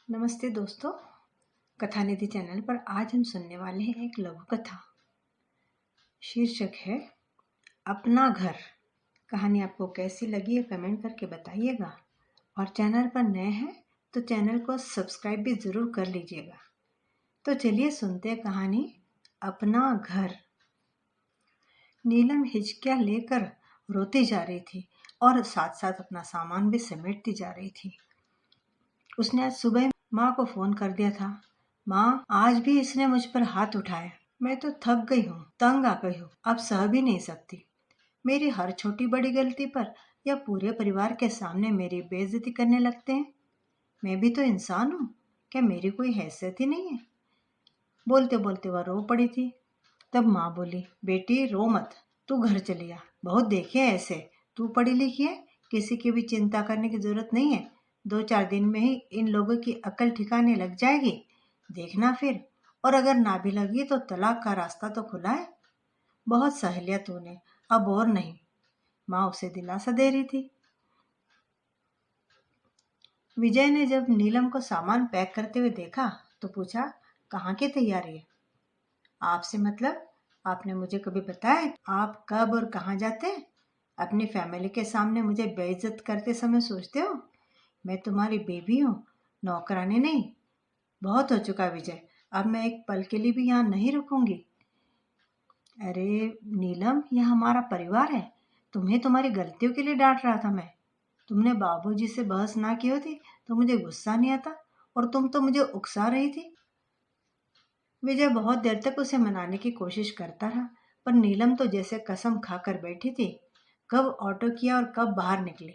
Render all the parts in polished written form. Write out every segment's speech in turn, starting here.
नमस्ते दोस्तों, कथा निधि चैनल पर आज हम सुनने वाले हैं एक लघु कथा। शीर्षक है अपना घर। कहानी आपको कैसी लगी है कमेंट करके बताइएगा, और चैनल पर नए हैं तो चैनल को सब्सक्राइब भी जरूर कर लीजिएगा। तो चलिए सुनते हैं कहानी अपना घर। नीलम हिचकियां लेकर रोती जा रही थी और साथ साथ अपना सामान भी समेटती जा रही थी। उसने आज सुबह माँ को फोन कर दिया था। माँ, आज भी इसने मुझ पर हाथ उठाया। मैं तो थक गई हूँ, तंग आ गई हूँ, अब सह भी नहीं सकती। मेरी हर छोटी बड़ी गलती पर या पूरे परिवार के सामने मेरी बेइज्जती करने लगते हैं। मैं भी तो इंसान हूँ, क्या मेरी कोई हैसियत ही नहीं है? बोलते बोलते वह रो पड़ी थी। तब माँ बोली, बेटी रो मत, तू घर चली आ। बहुत देखे ऐसे, तू पढ़ी लिखी है, किसी की भी चिंता करने की जरूरत नहीं है। 2-4 दिन में ही इन लोगों की अकल ठिकाने लग जाएगी, देखना फिर। और अगर ना भी लगी तो तलाक का रास्ता तो खुला है। बहुत सह लिया तूने, अब और नहीं। माँ उसे दिलासा दे रही थी। विजय ने जब नीलम को सामान पैक करते हुए देखा तो पूछा, कहाँ की तैयारी है? आपसे मतलब? आपने मुझे कभी बताया आप कब और कहाँ जाते हैं? अपनी फैमिली के सामने मुझे बेइज्जत करते समय सोचते हो मैं तुम्हारी बेबी हूँ, नौकरानी नहीं। बहुत हो चुका विजय, अब मैं एक पल के लिए भी यहाँ नहीं रुकूंगी। अरे नीलम, यह हमारा परिवार है। तुम्हें तुम्हारी गलतियों के लिए डांट रहा था मैं। तुमने बाबूजी से बहस ना की होती तो मुझे गुस्सा नहीं आता, और तुम तो मुझे उकसा रही थी। विजय बहुत देर तक उसे मनाने की कोशिश करता रहा, पर नीलम तो जैसे कसम खाकर बैठी थी। कब ऑटो किया और कब बाहर निकली,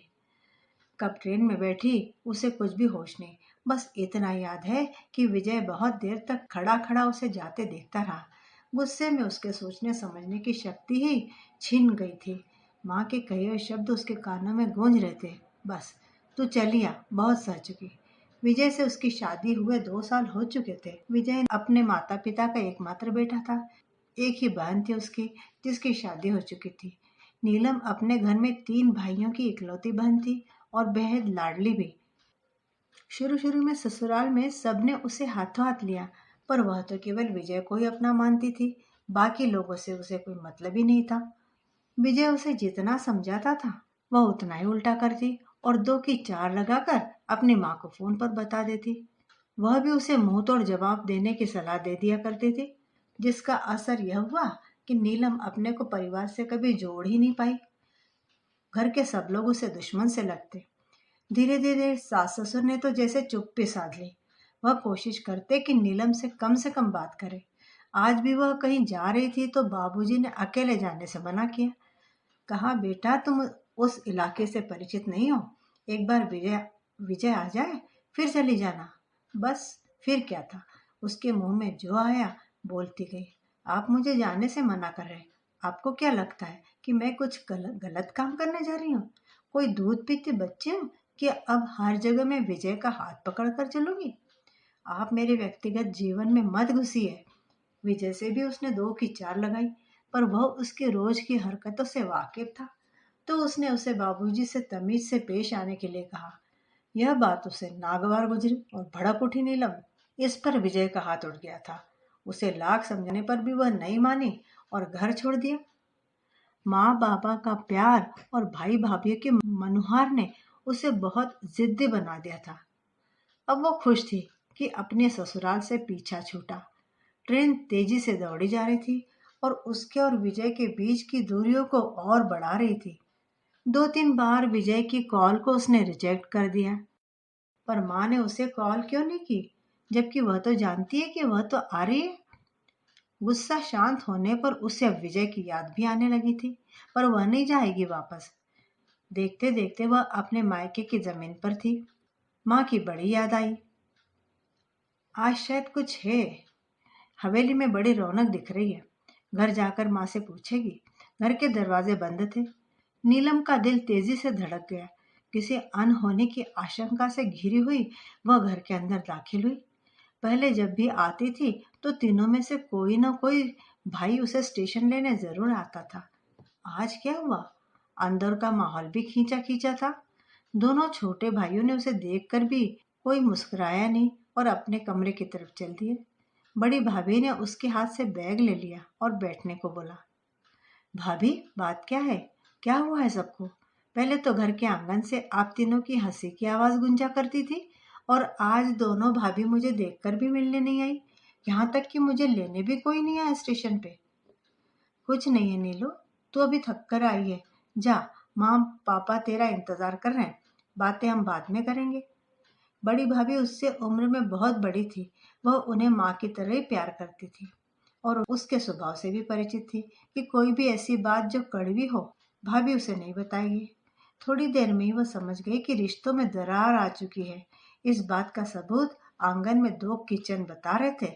कब ट्रेन में बैठी, उसे कुछ भी होश नहीं। बस इतना याद है कि विजय बहुत देर तक खड़ा खड़ा उसे जाते देखता रहा। गुस्से में उसके सोचने समझने की शक्ति ही छिन गई थी। माँ के कहे हुए शब्द उसके कानों में गूंज रहे थे। बस, तू चलिया, बहुत सह चुकी। विजय से उसकी शादी हुए 2 साल हो चुके थे। विजय अपने माता पिता का एकमात्र बेटा था। एक ही बहन थी उसकी, जिसकी शादी हो चुकी थी। नीलम अपने घर में 3 भाइयों की इकलौती बहन थी और बेहद लाडली भी। शुरू शुरू में ससुराल में सबने उसे हाथों हाथ लिया, पर वह तो केवल विजय को ही अपना मानती थी। बाकी लोगों से उसे कोई मतलब ही नहीं था। विजय उसे जितना समझाता था वह उतना ही उल्टा करती, और 2 की 4 लगाकर अपनी माँ को फोन पर बता देती। वह भी उसे मुंह तोड़ जवाब देने की सलाह दे दिया करती थी, जिसका असर यह हुआ कि नीलम अपने को परिवार से कभी जोड़ ही नहीं पाई। घर के सब लोग उसे दुश्मन से लगते। धीरे धीरे सास ससुर ने तो जैसे चुप्पी साध ली। वह कोशिश करते कि नीलम से कम बात करे। आज भी वह कहीं जा रही थी तो बाबूजी ने अकेले जाने से मना किया। कहा, बेटा तुम उस इलाके से परिचित नहीं हो, एक बार विजय विजय आ जाए फिर चली जाना। बस, फिर क्या था, उसके मुंह में जो आया बोलती गई। आप मुझे जाने से मना कर रहे, आपको क्या लगता है कि मैं कुछ गलत काम करने जा रही हूँ? कोई दूध पीते बच्चे हूँ कि अब हर जगह मैं विजय का हाथ पकड़ कर चलूंगी? आप मेरे व्यक्तिगत जीवन में मत घुसिए। विजय से भी उसने 2 की 4 लगाई, पर वह उसके रोज की हरकतों से वाकिफ था, तो उसने उसे बाबूजी से तमीज से पेश आने के लिए कहा। यह बात उसे नागवार गुजरी और भड़क उठी नीलम। इस पर विजय का हाथ उठ गया था। उसे लाख समझाने पर भी वह नहीं मानी और घर छोड़ दिया। माँ बाबा का प्यार और भाई भाभीियों के मनुहार ने उसे बहुत जिद्दी बना दिया था। अब वो खुश थी कि अपने ससुराल से पीछा छूटा। ट्रेन तेजी से दौड़ी जा रही थी और उसके और विजय के बीच की दूरियों को और बढ़ा रही थी। 2-3 बार विजय की कॉल को उसने रिजेक्ट कर दिया, पर माँ ने उसे कॉल क्यों नहीं की, जबकि वह तो जानती है कि वह तो आ रही है। गुस्सा शांत होने पर उसे अब विजय की याद भी आने लगी थी, पर वह नहीं जाएगी वापस। देखते देखते वह अपने मायके की जमीन पर थी। माँ की बड़ी याद आई। आज शायद कुछ है, हवेली में बड़ी रौनक दिख रही है। घर जाकर माँ से पूछेगी। घर के दरवाजे बंद थे। नीलम का दिल तेजी से धड़क गया। किसी अनहोनी की आशंका से घिरी हुई वह घर के अंदर दाखिल हुई। पहले जब भी आती थी तो तीनों में से कोई न कोई भाई उसे स्टेशन लेने जरूर आता था। आज क्या हुआ? अंदर का माहौल भी खींचा खींचा था। दोनों छोटे भाइयों ने उसे देखकर भी कोई मुस्कुराया नहीं और अपने कमरे की तरफ चल दिए। बड़ी भाभी ने उसके हाथ से बैग ले लिया और बैठने को बोला। भाभी, बात क्या है? क्या हुआ है सबको? पहले तो घर के आंगन से आप तीनों की हंसी की आवाज गुंजा करती थी और आज दोनों भाभी मुझे देखकर भी मिलने नहीं आई। यहाँ तक कि मुझे लेने भी कोई नहीं आया स्टेशन पे। कुछ नहीं है नीलू, तू अभी थक कर आई है। जा, माँ पापा तेरा इंतजार कर रहे हैं। बातें हम बाद में करेंगे। बड़ी भाभी उससे उम्र में बहुत बड़ी थी। वह उन्हें माँ की तरह ही प्यार करती थी और उसके स्वभाव से भी परिचित थी कि कोई भी ऐसी बात जो कड़वी हो, भाभी उसे नहीं बताएगी। थोड़ी देर में ही वह समझ गई कि रिश्तों में दरार आ चुकी है। इस बात का सबूत आंगन में 2 किचन बता रहे थे।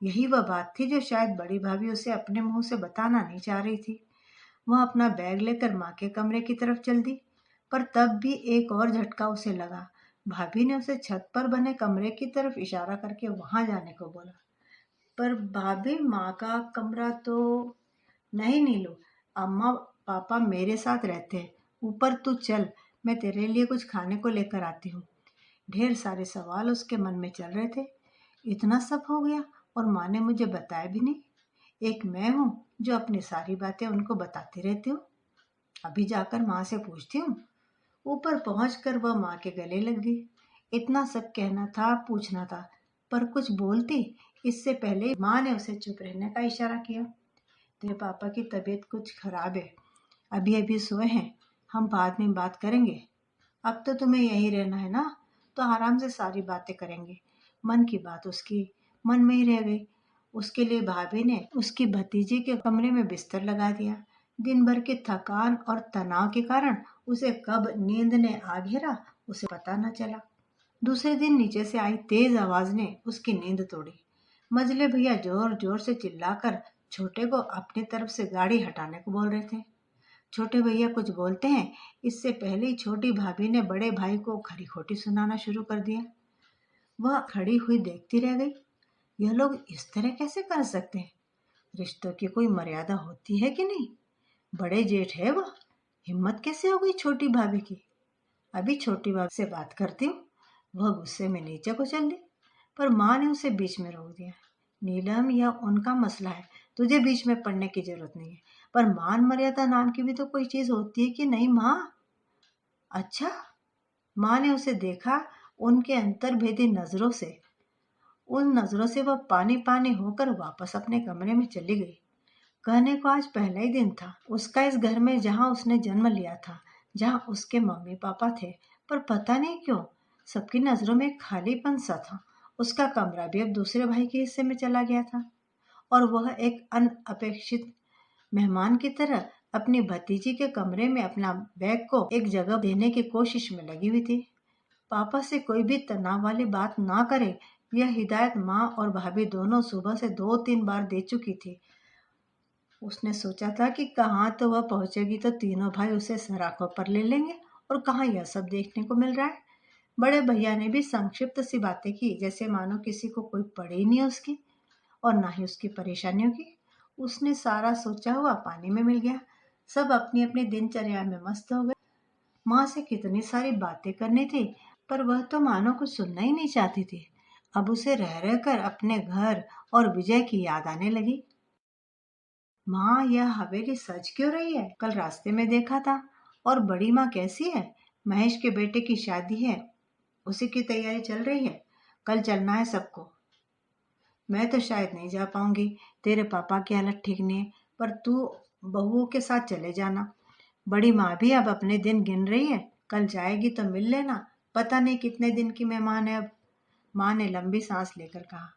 यही वह बात थी जो शायद बड़ी भाभी उसे अपने मुंह से बताना नहीं चाह रही थी। वह अपना बैग लेकर माँ के कमरे की तरफ चल दी, पर तब भी एक और झटका उसे लगा। भाभी ने उसे छत पर बने कमरे की तरफ इशारा करके वहां जाने को बोला। पर भाभी, माँ का कमरा तो नहीं नीलू, अम्मा पापा मेरे साथ रहते हैं। ऊपर तू चल, मैं तेरे लिए कुछ खाने को लेकर आती हूँ। ढेर सारे सवाल उसके मन में चल रहे थे। इतना सब हो गया और माँ ने मुझे बताया भी नहीं। एक मैं हूँ जो अपनी सारी बातें उनको बताती रहती हूँ। अभी जाकर माँ से पूछती हूँ। ऊपर पहुंचकर वह माँ के गले लग गई। इतना सब कहना था, पूछना था, पर कुछ बोलती इससे पहले माँ ने उसे चुप रहने का इशारा किया। तेरे पापा की तबीयत कुछ खराब है, अभी अभी सोए हैं, हम बाद में बात करेंगे। अब तो तुम्हें यहीं रहना है ना, तो आराम से सारी बातें करेंगे। मन की बात उसकी मन में ही रह गई। उसके लिए भाभी ने उसकी भतीजी के कमरे में बिस्तर लगा दिया। दिन भर की थकान और तनाव के कारण उसे कब नींद ने आ घेरा उसे पता न चला। दूसरे दिन नीचे से आई तेज आवाज ने उसकी नींद तोड़ी। मजले भैया जोर जोर से चिल्लाकर छोटे को अपनी तरफ से गाड़ी हटाने को बोल रहे थे। छोटे भैया कुछ बोलते हैं, इससे पहले ही छोटी भाभी ने बड़े भाई को खरी खोटी सुनाना शुरू कर दिया। वह खड़ी हुई देखती रह गई। यह लोग इस तरह कैसे कर सकते हैं? रिश्तों की कोई मर्यादा होती है कि नहीं? बड़े जेठ है वह, हिम्मत कैसे हो गई छोटी भाभी की? अभी छोटी भाभी से बात करती हूँ। वह गुस्से में नीचे को चल दी, पर माँ ने उसे बीच में रोक दिया। नीलम, यह उनका मसला है, तुझे बीच में पड़ने की जरूरत नहीं है। पर मान मर्यादा नाम की भी तो कोई चीज होती है कि नहीं माँ? अच्छा। माँ ने उसे देखा, उनके अंतर्भेदी नजरों से। उन नजरों से वह पानी पानी होकर वापस अपने कमरे में चली गई। कहने को आज पहला ही दिन था उसका इस घर में जहाँ उसने जन्म लिया था, जहाँ उसके मम्मी पापा थे। पर पता नहीं क्यों सबकी नजरों में खालीपन सा था। उसका कमरा भी अब दूसरे भाई के हिस्से में चला गया था और वह एक अनअपेक्षित मेहमान की तरह अपनी भतीजी के कमरे में अपना बैग को एक जगह देने की कोशिश में लगी हुई थी। पापा से कोई भी तनाव वाली बात ना करे, यह हिदायत माँ और भाभी दोनों सुबह से 2-3 बार दे चुकी थी। उसने सोचा था कि कहाँ तो वह पहुंचेगी तो तीनों भाई उसे सराखों पर ले लेंगे और कहाँ यह सब देखने को मिल रहा है। बड़े भैया ने भी संक्षिप्त सी बातें की, जैसे मानो किसी को कोई पड़ी नहीं उसकी और ना ही उसकी परेशानियों की। उसने सारा सोचा हुआ पानी में मिल गया। सब अपनी अपनी दिनचर्या में मस्त हो गए। माँ से कितनी सारी बातें करनी थी, पर वह तो मानो कुछ सुनना ही नहीं चाहती थी। अब उसे रह रह कर अपने घर और विजय की याद आने लगी। माँ, यह हवेली सज क्यों रही है? कल रास्ते में देखा था। और बड़ी माँ कैसी है? महेश के बेटे की शादी है, उसी की तैयारी चल रही है। कल चलना है सबको। मैं तो शायद नहीं जा पाऊंगी, तेरे पापा की हालत ठीक नहीं है, पर तू बहुओं के साथ चले जाना। बड़ी माँ भी अब अपने दिन गिन रही है, कल जाएगी तो मिल लेना। पता नहीं कितने दिन की मेहमान है अब। माँ ने लंबी सांस लेकर कहा।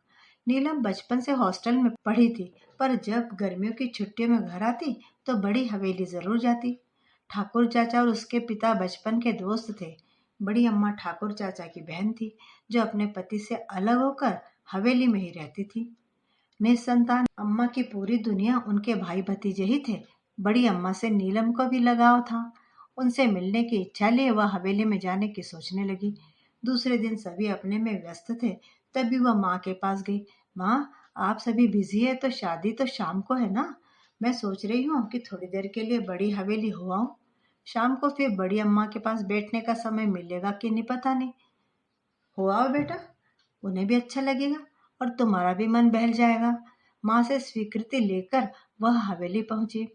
नीलम बचपन से हॉस्टल में पढ़ी थी, पर जब गर्मियों की छुट्टियों में घर आती तो बड़ी हवेली जरूर जाती। ठाकुर चाचा और उसके पिता बचपन के दोस्त थे। बड़ी अम्मा ठाकुर चाचा की बहन थी, जो अपने पति से अलग होकर हवेली में ही रहती थी। निसंतान अम्मा की पूरी दुनिया उनके भाई भतीजे ही थे। बड़ी अम्मा से नीलम को भी लगाव था। उनसे मिलने की इच्छा लिए वह हवेली में जाने की सोचने लगी। दूसरे दिन सभी अपने में व्यस्त थे, तभी वह माँ के पास गई। माँ, आप सभी बिजी है तो शादी तो शाम को है ना? मैं सोच रही हूँ कि थोड़ी देर के लिए बड़ी हवेली हो आऊं। शाम को फिर बड़ी अम्मा के पास बैठने का समय मिलेगा कि नहीं पता नहीं। हो आओ बेटा। उन्हें भी अच्छा लगेगा और तुम्हारा भी मन बहल जाएगा। माँ से स्वीकृति लेकर वह हवेली पहुंची।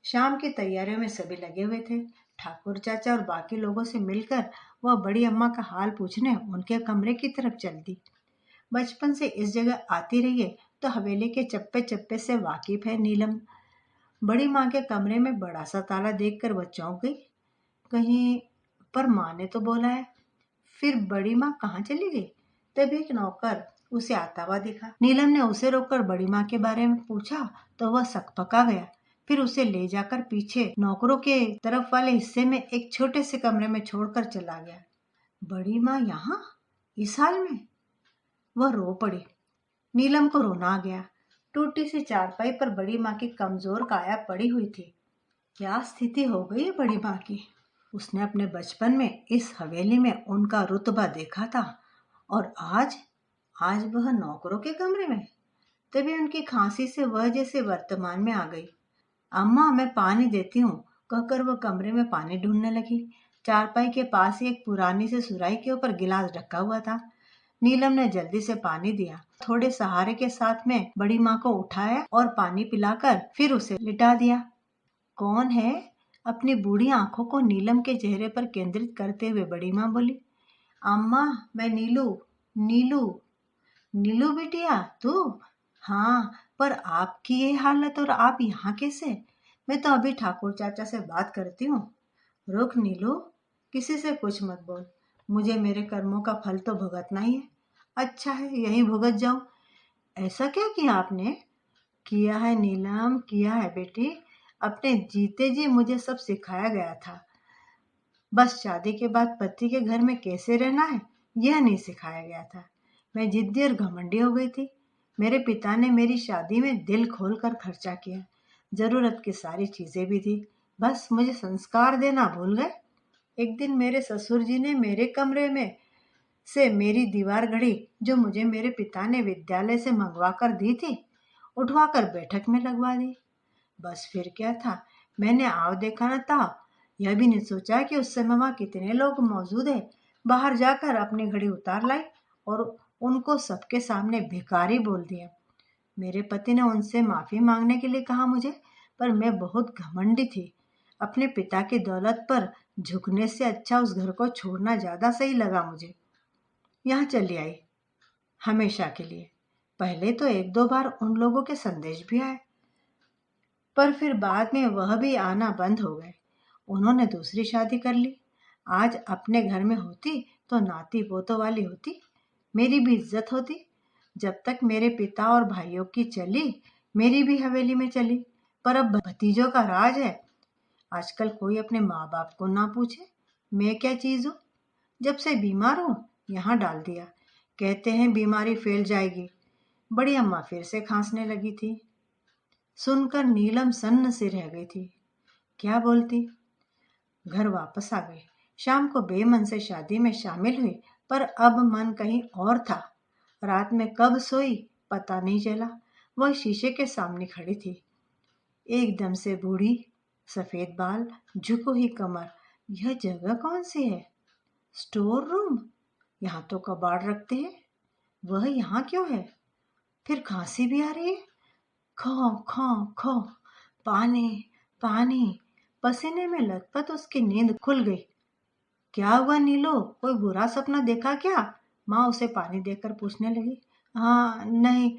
शाम की तैयारियों में सभी लगे हुए थे। ठाकुर चाचा और बाकी लोगों से मिलकर वह बड़ी अम्मा का हाल पूछने उनके कमरे की तरफ चल दी। बचपन से इस जगह आती रही है तो हवेली के चप्पे चप्पे से वाकिफ है नीलम। बड़ी माँ के कमरे में बड़ा सा ताला देखकर वह चौंक गई। कहीं पर माँ ने तो बोला है। फिर बड़ी माँ कहाँ चली गई? तभी एक नौकर उसे आता हुआ दिखा। नीलम ने उसे रोककर बड़ी माँ के बारे में पूछा तो वह सकपका गया। फिर उसे ले जाकर पीछे नौकरों के तरफ वाले हिस्से में एक छोटे से कमरे में छोड़कर चला गया। बड़ी माँ यहाँ, इस हाल में? वह रो पड़ी। नीलम को रोना आ गया। टूटी सी चारपाई पर बड़ी माँ की कमजोर काया पड़ी हुई थी। क्या स्थिति हो गई है बड़ी माँ की? उसने अपने बचपन में इस हवेली में उनका रुतबा देखा था और आज आज वह नौकरों के कमरे में। तभी उनकी खांसी से वह जैसे वर्तमान में आ गई। अम्मा मैं पानी देती हूँ, कहकर वह कमरे में पानी ढूंढने लगी। चारपाई के पास ही एक पुरानी से सुराही के ऊपर गिलास रखा हुआ था। नीलम ने जल्दी से पानी दिया। थोड़े सहारे के साथ में बड़ी माँ को उठाया और पानी पिलाकर फिर उसे लिटा दिया। कौन है? अपनी बूढ़ी आंखों को नीलम के चेहरे पर केंद्रित करते हुए बड़ी माँ बोली। अम्मा मैं नीलू। नीलू? नीलू बिटिया तू? हाँ, पर आपकी ये हालत और आप यहाँ कैसे? मैं तो अभी ठाकुर चाचा से बात करती हूँ। रुक नीलू, किसी से कुछ मत बोल। मुझे मेरे कर्मों का फल तो भुगतना ही है। अच्छा है यही भुगत जाऊं। ऐसा क्या किया आपने? किया है नीलम, किया है बेटी। अपने जीते जी मुझे सब सिखाया गया था। बस शादी के बाद पति के घर में कैसे रहना है यह नहीं सिखाया गया था। मैं जिद्दी और घमंडी हो गई थी। मेरे पिता ने मेरी शादी में दिल खोलकर खर्चा किया। जरूरत की सारी चीजें भी दी। बस मुझे संस्कार देना भूल गए। एक दिन मेरे ससुर जी ने मेरे कमरे में से मेरी दीवार घड़ी जो मुझे मेरे पिता ने विद्यालय से मंगवा कर दी थी उठवाकर बैठक में लगवा दी। बस फिर क्या था, मैंने आव देखा न था। यह भी नहीं सोचा कि उस समय वहां कितने लोग मौजूद है। बाहर जाकर अपनी घड़ी उतार लाई और उनको सबके सामने भिखारी बोल दिया। मेरे पति ने उनसे माफी मांगने के लिए कहा मुझे, पर मैं बहुत घमंडी थी। अपने पिता की दौलत पर झुकने से अच्छा उस घर को छोड़ना ज्यादा सही लगा मुझे। यहाँ चली आई हमेशा के लिए। पहले तो एक दो बार उन लोगों के संदेश भी आए, पर फिर बाद में वह भी आना बंद हो गए। उन्होंने दूसरी शादी कर ली। आज अपने घर में होती तो नाती पोतों वाली होती, मेरी भी इज्जत होती। जब तक मेरे पिता और भाइयों की चली मेरी भी हवेली में चली। पर अब भतीजों का राज है। आजकल कोई अपने माँ बाप को ना पूछे मैं क्या चीज हूँ। जब से बीमार हूँ यहाँ डाल दिया। कहते हैं बीमारी फैल जाएगी। बड़ी अम्मा फिर से खांसने लगी थी। सुनकर नीलम सन्न से रह गई थी। क्या बोलती? घर वापस आ गई। शाम को बेमन से शादी में शामिल हुई, पर अब मन कहीं और था। रात में कब सोई पता नहीं चला। वह शीशे के सामने खड़ी थी, एकदम से बूढ़ी, सफेद बाल, झुको ही कमर। यह जगह कौन सी है? Store room? यहाँ तो कबाड़ रखते हैं। वह यहाँ क्यों है? फिर खांसी भी आ रही है। खो खो खो, पानी पानी। पसीने में लथपथ उसकी नींद खुल गई। क्या हुआ नीलो, कोई बुरा सपना देखा क्या? माँ उसे पानी देकर पूछने लगी। हाँ नहीं,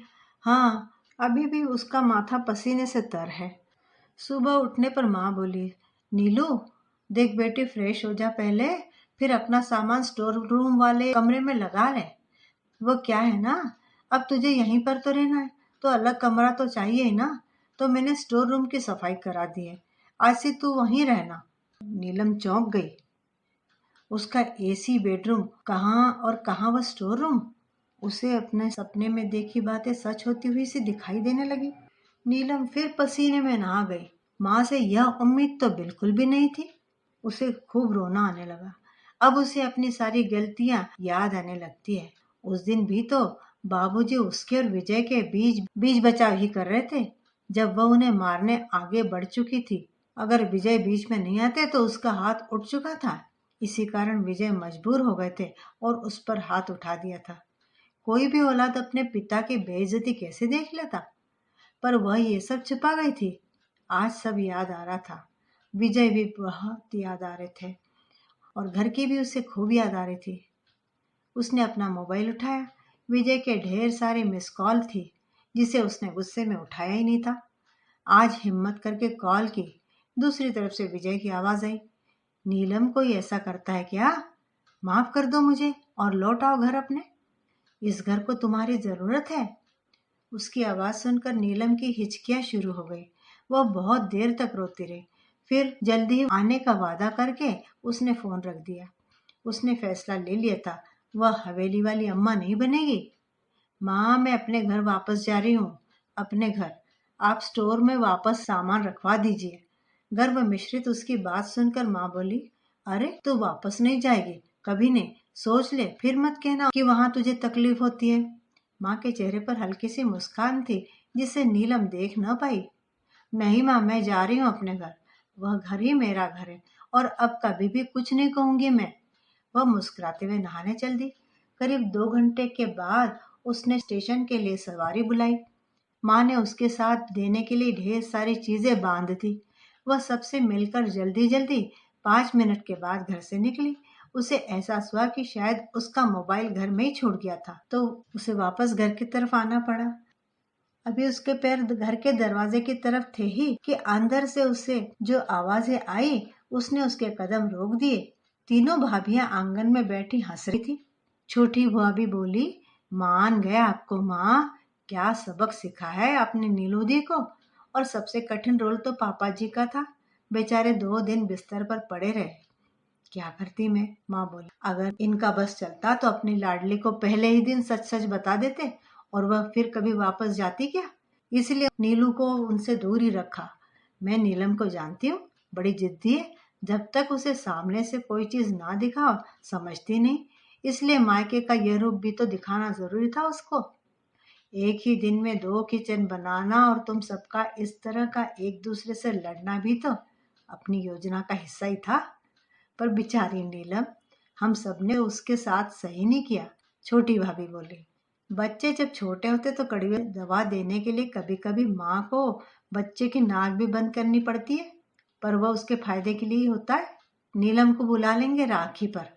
हाँ अभी भी उसका माथा पसीने से तर है। सुबह उठने पर माँ बोली, नीलू देख बेटी फ्रेश हो जा पहले, फिर अपना सामान स्टोर रूम वाले कमरे में लगा ले। वो क्या है ना, अब तुझे यहीं पर तो रहना है तो अलग कमरा तो चाहिए ही ना। तो मैंने स्टोर रूम की सफाई करा दी है। आज से तू वहीं रहना। नीलम चौंक गई। उसका एसी बेडरूम कहाँ और कहाँ वह स्टोर रूम? उसे अपने सपने में देखी बातें सच होती हुई सी दिखाई देने लगी। नीलम फिर पसीने में नहा गई। माँ से यह उम्मीद तो बिल्कुल भी नहीं थी। उसे खूब रोना आने लगा। अब उसे अपनी सारी गलतियां याद आने लगती है। उस दिन भी तो बाबूजी उसके और विजय के बीच बीच बचाव ही कर रहे थे, जब वह उन्हें मारने आगे बढ़ चुकी थी। अगर विजय बीच में नहीं आते तो उसका हाथ उठ चुका था। इसी कारण विजय मजबूर हो गए थे और उस पर हाथ उठा दिया था। कोई भी औलाद अपने पिता की बेइज्जती कैसे देख लेता, पर वह ये सब छुपा गई थी। आज सब याद आ रहा था। विजय भी बहुत याद आ रहे थे और घर की भी उसे खूब याद आ रही थी। उसने अपना मोबाइल उठाया। विजय के ढेर सारे मिस कॉल थी जिसे उसने गुस्से में उठाया ही नहीं था। आज हिम्मत करके कॉल की। दूसरी तरफ से विजय की आवाज आई, नीलम कोई ऐसा करता है क्या? माफ कर दो मुझे और लौट आओ घर अपने। इस घर को तुम्हारी जरूरत है। उसकी आवाज सुनकर नीलम की हिचकियां शुरू हो गई। वह बहुत देर तक रोती रही। फिर जल्दी ही आने का वादा करके उसने फोन रख दिया। उसने फैसला ले लिया था, वह हवेली वाली अम्मा नहीं बनेगी। माँ, मैं अपने घर वापस जा रही हूँ। अपने घर। आप स्टोर में वापस सामान रखवा दीजिए। गर्व मिश्रित उसकी बात सुनकर माँ बोली, अरे तू वापस नहीं जाएगी? कभी नहीं। सोच ले, फिर मत कहना कि वहां तुझे तकलीफ होती है। माँ के चेहरे पर हल्की सी मुस्कान थी जिसे नीलम देख न पाई। नहीं माँ, मैं जा रही हूँ अपने घर। वह घर ही मेरा घर है और अब कभी भी कुछ नहीं कहूंगी मैं। वह मुस्कुराते हुए नहाने चल दी। करीब 2 घंटे के बाद उसने स्टेशन के लिए सवारी बुलाई। माँ ने उसके साथ देने के लिए ढेर सारी चीजें बांध दी। वह सबसे मिलकर जल्दी जल्दी 5 मिनट के बाद घर से निकली। उसे एहसास हुआ कि शायद उसका मोबाइल घर में ही छूट गया था, तो उसे वापस घर की तरफ आना पड़ा। अभी उसके पैर घर के दरवाजे की तरफ थे ही कि अंदर से उसे जो आवाजें आई उसने उसके कदम रोक दिए। तीनों भाभियां आंगन में बैठी हंस रही थी। छोटी भाभी बोली, मान गया आपको माँ, क्या सबक सिखा है आपने नीलू दी को। और सबसे कठिन रोल तो पापा जी का था। बेचारे 2 दिन बिस्तर पर पड़े रहे। क्या करती मैं, माँ बोली। अगर इनका बस चलता तो अपनी लाडली को पहले ही दिन सच सच बता देते और वह फिर कभी वापस जाती क्या। इसलिए नीलू को उनसे दूर ही रखा। मैं नीलम को जानती हूँ, बड़ी जिद्दी है। जब तक उसे सामने से कोई चीज ना दिखाओ समझती नहीं। इसलिए मायके का यह रूप भी तो दिखाना जरूरी था उसको। एक ही दिन में 2 किचन बनाना और तुम सबका इस तरह का एक दूसरे से लड़ना भी तो अपनी योजना का हिस्सा ही था। पर बेचारी नीलम, हम सबने उसके साथ सही नहीं किया। छोटी भाभी बोली, बच्चे जब छोटे होते तो कड़वी दवा देने के लिए कभी कभी माँ को बच्चे की नाक भी बंद करनी पड़ती है, पर वह उसके फायदे के लिए ही होता है। नीलम को बुला लेंगे राखी पर।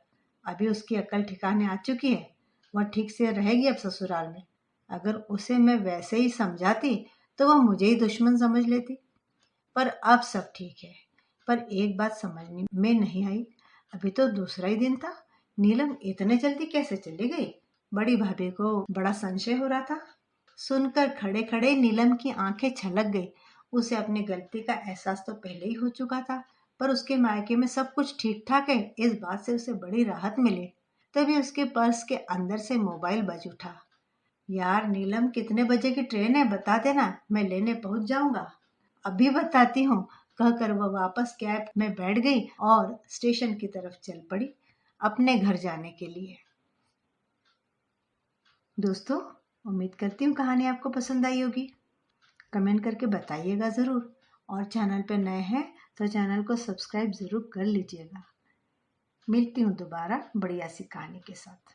अभी उसकी अकल ठिकाने आ चुकी है। वह ठीक से रहेगी अब ससुराल में। अगर उसे मैं वैसे ही समझाती तो वह मुझे ही दुश्मन समझ लेती। पर अब सब ठीक है। पर एक बात समझ में नहीं आई, अभी तो दूसरा ही दिन था। नीलम इतने जल्दी कैसे चली गई? बड़ी भाभी को बड़ा संशय हो रहा था। सुनकर खड़े खड़े नीलम की आंखें छलक गई। उसे अपनी गलती का एहसास तो पहले ही हो चुका था, पर उसके मायके में सब कुछ ठीक ठाक है, इस बात से उसे बड़ी राहत मिली। तभी उसके पर्स के अंदर से मोबाइल बज उठा। यार नीलम, कितने बजे की ट्रेन है बता देना, मैं लेने पहुंच जाऊंगा। अभी बताती हूँ, कहकर वह वापस कैब में बैठ गई और स्टेशन की तरफ चल पड़ी अपने घर जाने के लिए। दोस्तों, उम्मीद करती हूँ कहानी आपको पसंद आई होगी। कमेंट करके बताइएगा ज़रूर। और चैनल पर नए हैं तो चैनल को सब्सक्राइब ज़रूर कर लीजिएगा। मिलती हूँ दोबारा बढ़िया सी कहानी के साथ।